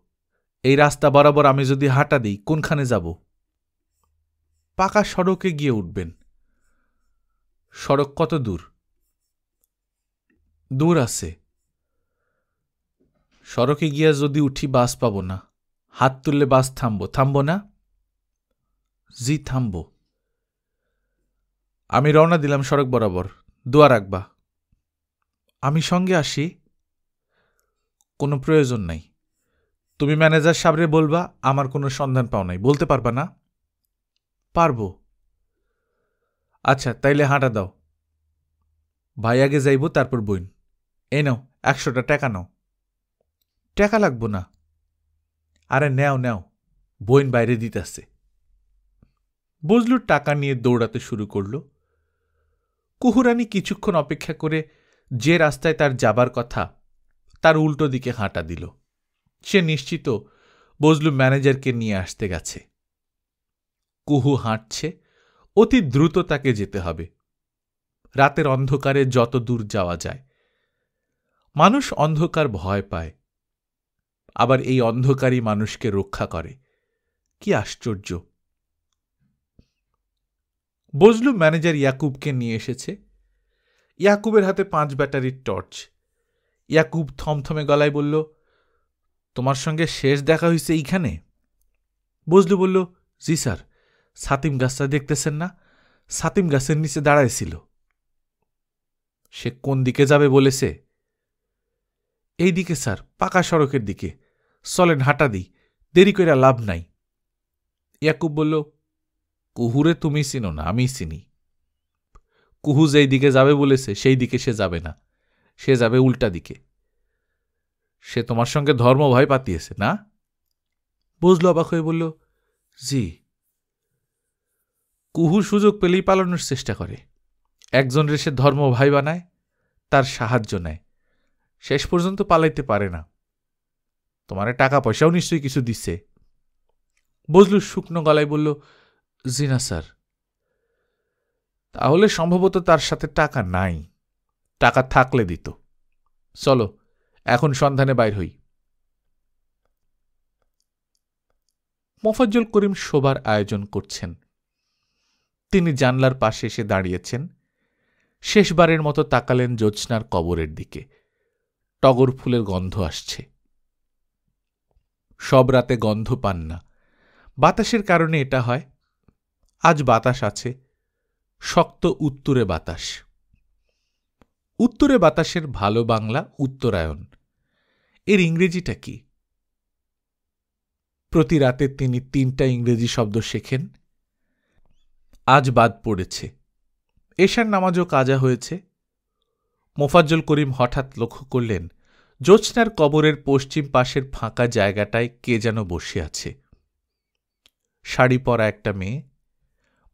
এই রাস্তা বরাবর আমি যদি হাঁটা দিই কোনখানে যাব? পাকা সড়কে গিয়ে উঠবেন। সড়ক কত দূর? দূর আছে। সড়কে গিয়া যদি উঠি বাস পাব না। হাত তুললে বাস থামব না? জি, থামব। আমি রওনা দিলাম সড়ক বরাবর। দোয়া রাখবা। আমি সঙ্গে আসি? কোনো প্রয়োজন নাই। তুমি ম্যানেজার সাহেবরে বলবা আমার কোনো সন্ধান পাও নাই, বলতে পারবা না? পারব। আচ্ছা, তাইলে হাঁটা দাও। ভাই আগে যাইব, তারপর বইন। এই নাও 100টা টাকা নাও। টাকা লাগবো না। আরে নেও নেও, বইন বাইরে দিতেছে। বজলুর টাকা নিয়ে দৌড়াতে শুরু করল। কুহুরানী কিছুক্ষণ অপেক্ষা করে যে রাস্তায় তার যাবার কথা তার উল্টো দিকে হাঁটা দিল। সে নিশ্চিত বজলু ম্যানেজারকে নিয়ে আসতে গেছে। কুহু হাঁটছে। অতি দ্রুত তাকে যেতে হবে। রাতের অন্ধকারে যত দূর যাওয়া যায়। মানুষ অন্ধকার ভয় পায়। আবার এই অন্ধকারী মানুষকে রক্ষা করে। কি আশ্চর্য! বজলু ম্যানেজার ইয়াকুবকে নিয়ে এসেছে। ইয়াকুবের হাতে 5 ব্যাটারির টর্চ। ইয়াকুব থমথমে গলায় বলল, তোমার সঙ্গে শেষ দেখা হয়েছে এইখানে? বজলু বলল, জি স্যার, সাতিম গাছটা দেখতেছেন না? সাতিম গাছের নিচে দাঁড়ায়ছিল। সে কোন দিকে যাবে বলেছে? এই দিকে স্যার, পাকা সড়কের দিকে। চলেন হাঁটা দিই, দেরি কইরা লাভ নাই। ইয়াকুব বলল, কুহুরে তুমি চিনো না, আমি চিনি। কুহু যেই দিকে যাবে বলেছে সেই দিকে সে যাবে না, সে যাবে উল্টা দিকে। সে তোমার সঙ্গে ধর্ম ভয় পাতিয়েছে না? বুঝলো অবাক হয়ে বলল, জি। কুহু সুযোগ পেলেই পালানোর চেষ্টা করে। একজন রেসে ধর্ম ভাই বানায়, তার সাহায্য নেয়, শেষ পর্যন্ত পালাইতে পারে না। তোমারে টাকা পয়সাও নিশ্চয়ই কিছু দিচ্ছে। বজলু শুকনো গলায় বলল, জি না স্যার। তাহলে সম্ভবত তার সাথে টাকা নাই, টাকা থাকলে দিত। চলো এখন সন্ধানে বাইর হই। মোফাজ্জল করিম শোবার আয়োজন করছেন। তিনি জানলার পাশে এসে দাঁড়িয়েছেন। শেষবারের মতো তাকালেন জ্যোৎস্নার কবরের দিকে। টগর ফুলের গন্ধ আসছে। সব রাতে গন্ধ পান না, বাতাসের কারণে এটা হয়। আজ বাতাস আছে, শক্ত উত্তুরে বাতাস। উত্তরে বাতাসের ভালো বাংলা উত্তরায়ণ। এর ইংরেজিটা কি? প্রতি রাতে তিনি 3টা ইংরেজি শব্দ শেখেন। আজ বাদ পড়েছে। এশার নামাজও কাজা হয়েছে। মোফাজ্জল করিম হঠাৎ লক্ষ্য করলেন জ্যোৎস্নার কবরের পশ্চিম পাশের ফাঁকা জায়গাটায় কে যেন বসে আছে। শাড়ি পরা একটা মেয়ে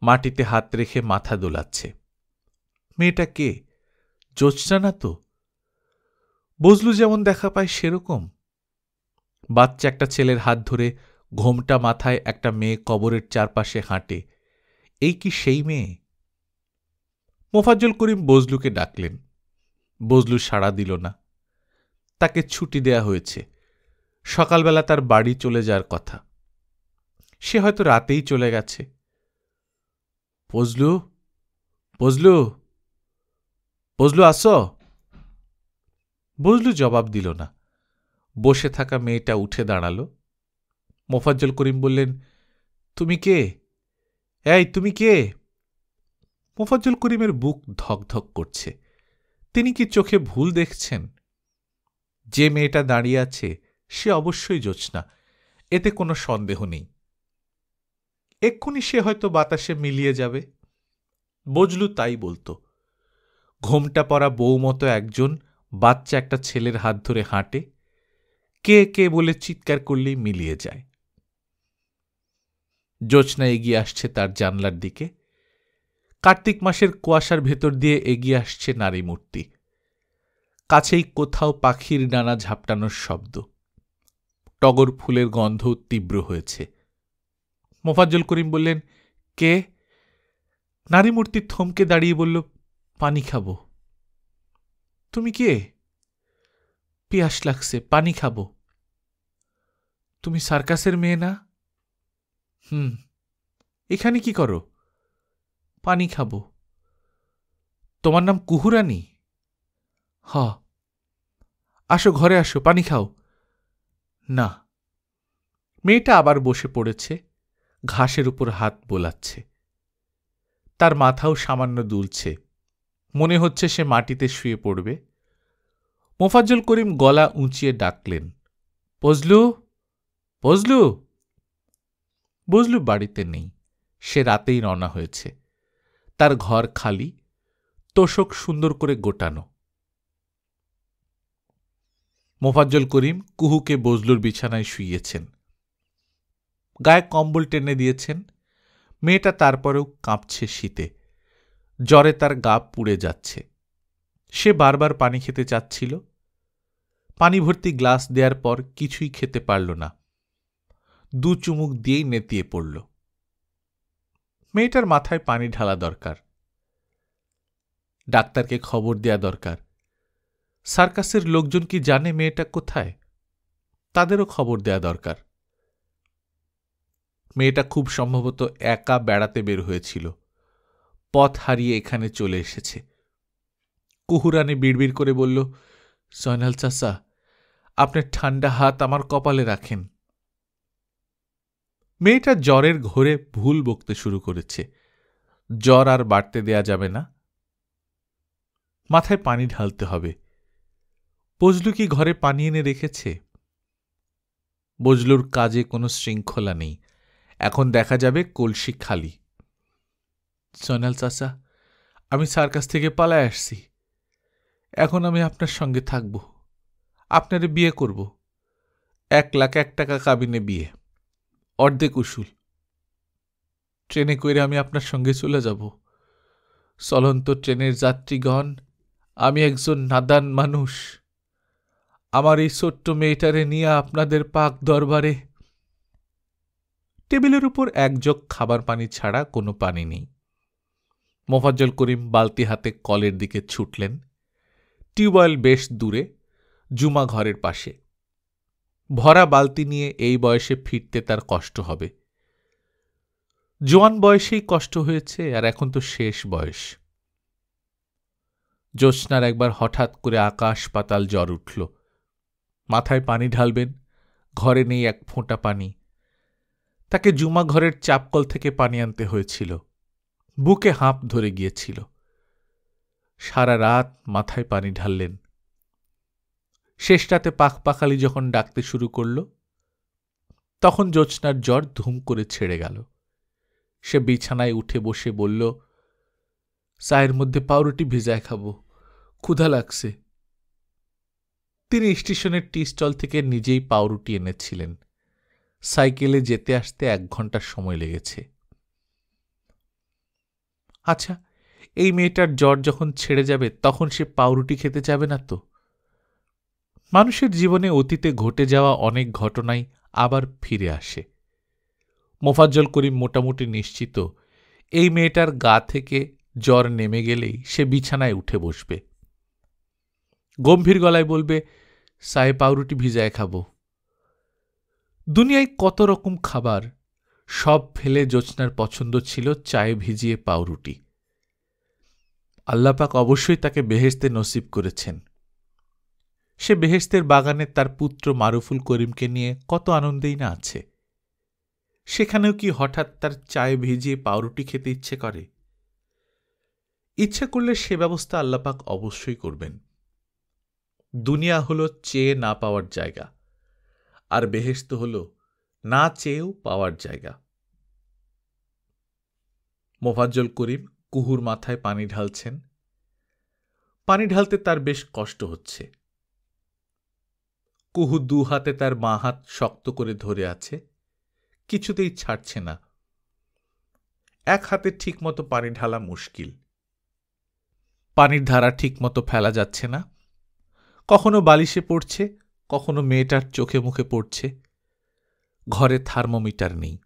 মাটিতে হাত রেখে মাথা দোলাচ্ছে। মেয়েটা কে? জ্যোৎস্না না তো? বজলু যেমন দেখা পায় সেরকম। বাচ্চা একটা ছেলের হাত ধরে ঘোমটা মাথায় একটা মেয়ে কবরের চারপাশে হাঁটে। এই কি সেই মেয়ে? মোফাজ্জল করিম বজলুকে ডাকলেন। বজলু সাড়া দিল না। তাকে ছুটি দেয়া হয়েছে। সকালবেলা তার বাড়ি চলে যাওয়ার কথা। সে হয়তো রাতেই চলে গেছে। বজলু, বজলু, বজলু আসো। বজলু জবাব দিল না। বসে থাকা মেয়েটা উঠে দাঁড়াল। মোফাজ্জল করিম বললেন, তুমি কে? এই তুমি কে? মোফাজ্জল করিমের বুক ধকধক করছে। তিনি কি চোখে ভুল দেখছেন? যে মেয়েটা দাঁড়িয়ে আছে সে অবশ্যই জ্যোৎস্না, এতে কোনো সন্দেহ নেই। এক্ষুনি সে হয়তো বাতাসে মিলিয়ে যাবে। বজলু তাই বলতো। ঘোমটা পরা বউ মতো একজন বাচ্চা একটা ছেলের হাত ধরে হাঁটে, কে কে বলে চিৎকার করলেই মিলিয়ে যায়। জ্যোৎস্না এগিয়ে আসছে তার জানলার দিকে। কার্তিক মাসের কুয়াশার ভেতর দিয়ে এগিয়ে আসছে নারী মূর্তি। কাছেই কোথাও পাখির ডানা ঝাপটানোর শব্দ। টগর ফুলের গন্ধ তীব্র হয়েছে। মোফাজ্জল করিম বললেন, কে? নারী মূর্তি থমকে দাঁড়িয়ে বলল, পানি খাব। তুমি কে? পিয়াস লাগছে, পানি খাব। তুমি সার্কাসের মেয়ে না? এখানে কি করো? পানি খাব। তোমার নাম কুহুরানী? হ। আসো ঘরে আসো, পানি খাও। না। মেয়েটা আবার বসে পড়েছে, ঘাসের উপর হাত বোলাচ্ছে। তার মাথাও সামান্য দুলছে, মনে হচ্ছে সে মাটিতে শুয়ে পড়বে। মোফাজ্জল করিম গলা উঁচিয়ে ডাকলেন, বজলু, বজলু। বজলু বাড়িতে নেই, সে রাতেই রওনা হয়েছে। তার ঘর খালি, তোষক সুন্দর করে গোটানো। মোফাজ্জল করিম কুহুকে বজলুর বিছানায় শুইয়েছেন, গায়ে কম্বল টেনে দিয়েছেন। মেয়েটা তারপরেও কাঁপছে শীতে, জ্বরে তার গা পুড়ে যাচ্ছে। সে বারবার পানি খেতে চাচ্ছিল। পানি ভর্তি গ্লাস দেওয়ার পর কিছুই খেতে পারল না, 2 চুমুক দিয়েই নেতিয়ে পড়ল। মেয়েটার মাথায় পানি ঢালা দরকার, ডাক্তারকে খবর দেয়া দরকার। সার্কাসের লোকজন কি জানে মেয়েটা কোথায়? তাদেরও খবর দেয়া দরকার। মেয়েটা খুব সম্ভবত একা বেড়াতে বের হয়েছিল, পথ হারিয়ে এখানে চলে এসেছে। কুহুরানি বিড়বিড় করে বলল, জয়নাল চাচা, আপনার ঠান্ডা হাত আমার কপালে রাখেন। মেয়েটা জ্বরের ঘোরে ভুল বকতে শুরু করেছে। জ্বর আর বাড়তে দেয়া যাবে না, মাথায় পানি ঢালতে হবে। বজলু কি ঘরে পানি এনে রেখেছে? বজলুর কাজে কোনো শৃঙ্খলা নেই, এখন দেখা যাবে কলসি খালি। জয়নাল চাচা, আমি সার্কাস থেকে পালায় আসছি, এখন আমি আপনার সঙ্গে থাকব, আপনারে বিয়ে করব। 1,01,000 টাকা কাবিনে বিয়ে, অর্ধেক উসুল। ট্রেনে কইরে আমি আপনার সঙ্গে চলে যাব। চলন্ত ট্রেনের যাত্রীগণ, আমি একজন নাদান মানুষ, আমার এই ছোট্ট মেয়েটারে নিয়ে আপনাদের পাক দরবারে। টেবিলের উপর এক জগ খাবার পানি ছাড়া কোনো পানি নেই। মোফাজ্জল করিম বালতি হাতে কলের দিকে ছুটলেন। টিউবওয়েল বেশ দূরে, জুমা ঘরের পাশে। ভরা বালতি নিয়ে এই বয়সে ফিরতে তার কষ্ট হবে। জোয়ান বয়সেই কষ্ট হয়েছে, আর এখন তো শেষ বয়স। জ্যোৎস্নার একবার হঠাৎ করে আকাশ পাতাল জ্বর উঠল। মাথায় পানি ঢালবেন, ঘরে নেই এক ফোঁটা পানি। তাকে জুমা ঘরের চাপকল থেকে পানি আনতে হয়েছিল। বুকে হাঁপ ধরে গিয়েছিল। সারা রাত মাথায় পানি ঢাললেন। শেষ রাতে পাখপাখালি যখন ডাকতে শুরু করল, তখন জ্যোৎস্নার জ্বর ধুম করে ছেড়ে গেল। সে বিছানায় উঠে বসে বলল, চায়ের মধ্যে পাউরুটি ভেজায় খাবো, ক্ষুধা লাগছে। তিনি স্টেশনের টি স্টল থেকে নিজেই পাউরুটি এনেছিলেন। সাইকেলে যেতে আসতে 1 ঘন্টার সময় লেগেছে। আচ্ছা, এই মেয়েটার জ্বর যখন ছেড়ে যাবে তখন সে পাউরুটি খেতে যাবে না তো? মানুষের জীবনে অতীতে ঘটে যাওয়া অনেক ঘটনাই আবার ফিরে আসে। মোফাজ্জল করিম মোটামুটি নিশ্চিত এই মেয়েটার গা থেকে জ্বর নেমে গেলেই সে বিছানায় উঠে বসবে, গম্ভীর গলায় বলবে, সায়ে পাউরুটি ভিজায় খাবো। দুনিয়ায় কত রকম খাবার, সব ফেলে জ্যোৎস্নার পছন্দ ছিল চায়ে ভিজিয়ে পাউরুটি। আল্লাপাক অবশ্যই তাকে বেহেশতে নসিব করেছেন। সে বেহেশতের বাগানে তার পুত্র মারুফুল করিমকে নিয়ে কত আনন্দেই না আছে। সেখানেও কি হঠাৎ তার চায়ে ভিজিয়ে পাউরুটি খেতে ইচ্ছে করে? ইচ্ছে করলে সে ব্যবস্থা আল্লাপাক অবশ্যই করবেন। দুনিয়া হল চেয়ে না পাওয়ার জায়গা, আর বেহেশত হল না চেয়েও পাওয়ার জায়গা। মোফাজ্জল করিম কুহুর মাথায় পানি ঢালছেন। পানি ঢালতে তার বেশ কষ্ট হচ্ছে। কুহু 2 হাতে তার বাঁ হাত শক্ত করে ধরে আছে, কিছুতেই ছাড়ছে না। এক হাতে ঠিকমতো পানি ঢালা মুশকিল। পানির ধারা ঠিকমতো ফেলা যাচ্ছে না। কখনো বালিশে পড়ছে, কখনো মেয়েটার চোখে মুখে পড়ছে। ঘরে থার্মোমিটার নেই।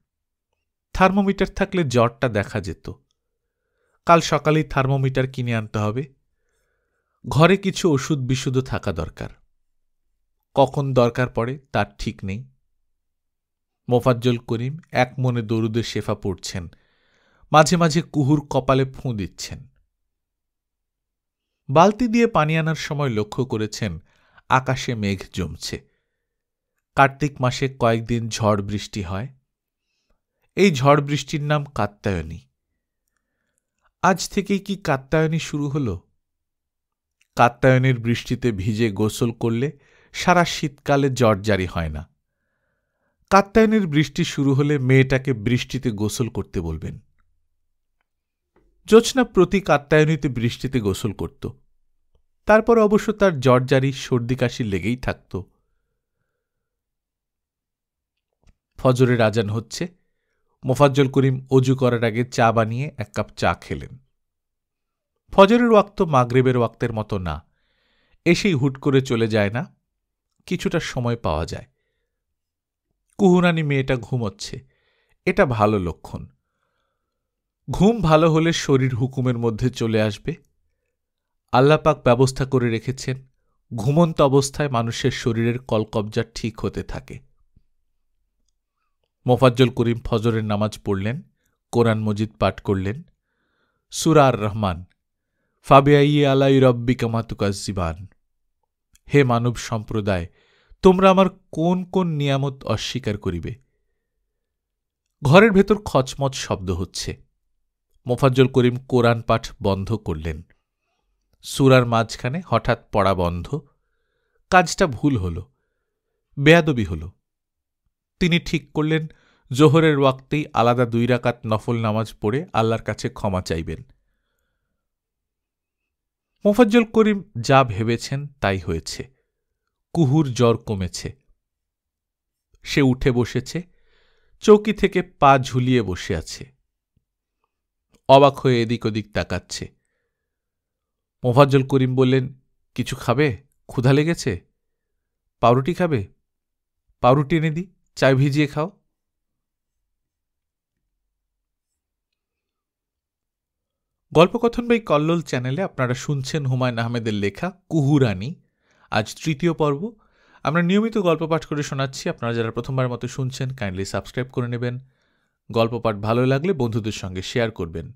থার্মোমিটার থাকলে জ্বরটা দেখা যেত। কাল সকালেই থার্মোমিটার কিনে আনতে হবে। ঘরে কিছু ওষুধ বিশুদ্ধ থাকা দরকার। কখন দরকার পড়ে তার ঠিক নেই। মোফাজ্জল করিম এক মনে দরুদে শেফা পড়ছেন, মাঝে মাঝে কুহুর কপালে ফুঁ দিচ্ছেন। বালতি দিয়ে পানি আনার সময় লক্ষ্য করেছেন আকাশে মেঘ জমছে। কার্তিক মাসে কয়েকদিন ঝড় বৃষ্টি হয়। এই ঝড় বৃষ্টির নাম কাত্যায়নী। আজ থেকেই কি কাত্যায়নী শুরু হল? কাত্যায়নের বৃষ্টিতে ভিজে গোসল করলে সারা শীতকালে জ্বর জারি হয় না। কাত্যায়নের বৃষ্টি শুরু হলে মেয়েটাকে বৃষ্টিতে গোসল করতে বলবেন। জ্যোৎস্না প্রতি কাত্যায়নীতে বৃষ্টিতে গোসল করত। তারপর অবশ্য তার জ্বর জারি সর্দি কাশি লেগেই থাকত। ফজরের আজান হচ্ছে। মোফাজ্জল করিম অজু করার আগে চা বানিয়ে 1 কাপ চা খেলেন। ফজরের ওয়াক্ত মাগরিবের ওয়াক্তের মতো না, এসেই হুট করে চলে যায় না, কিছুটা সময় পাওয়া যায়। কুহুরানি মেয়েটা ঘুমোচ্ছে, এটা ভালো লক্ষণ। ঘুম ভালো হলে শরীর হুকুমের মধ্যে চলে আসবে। আল্লাপাক ব্যবস্থা করে রেখেছেন, ঘুমন্ত অবস্থায় মানুষের শরীরের কলকবজা ঠিক হতে থাকে। মোফাজ্জল করিম ফজরের নামাজ পড়লেন, কোরআন মজিদ পাঠ করলেন, সূরা আর রহমান, ফাবিআইয়ি আলাই রব্বিকা তুকাজ্জিবান। হে মানব সম্প্রদায়, তোমরা আমার কোন কোন নিয়ামত অস্বীকার করিবে? ঘরের ভেতর খচমচ শব্দ হচ্ছে। মোফাজ্জল করিম কোরআন পাঠ বন্ধ করলেন। সূরার মাঝখানে হঠাৎ পড়া বন্ধ। কাজটা ভুল হল, বেয়াদবি হল। তিনি ঠিক করলেন জোহরের ওয়াক্তেই আলাদা 2 রাকাত নফল নামাজ পড়ে আল্লাহর কাছে ক্ষমা চাইবেন। মোফাজ্জল করিম যা ভেবেছেন তাই হয়েছে। কুহুর জ্বর কমেছে। সে উঠে বসেছে, চৌকি থেকে পা ঝুলিয়ে বসে আছে। অবাক হয়ে এদিক ওদিক তাকাচ্ছে। মোফাজ্জল করিম বললেন, কিছু খাবে? ক্ষুধা লেগেছে? পাউরুটি খাবে? পাউরুটি এনে দিই, চায় ভিজিয়ে খাও। গল্পকথন বাই কল্লোল চ্যানেলে আপনারা শুনছেন হুমায়ুন আহমেদের লেখা কুহুরানী। আজ 3য় পর্ব। আমরা নিয়মিত গল্প পাঠ করে শোনাচ্ছি। আপনারা যারা প্রথমবার মতো শুনছেন কাইন্ডলি সাবস্ক্রাইব করে নেবেন। গল্প পাঠ ভালো লাগলে বন্ধুদের সঙ্গে শেয়ার করবেন।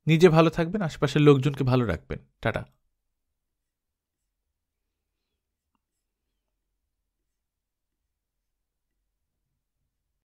নিজে ভালো থাকবেন, আশেপাশের লোকজনকে ভালো রাখবেন। টাটা।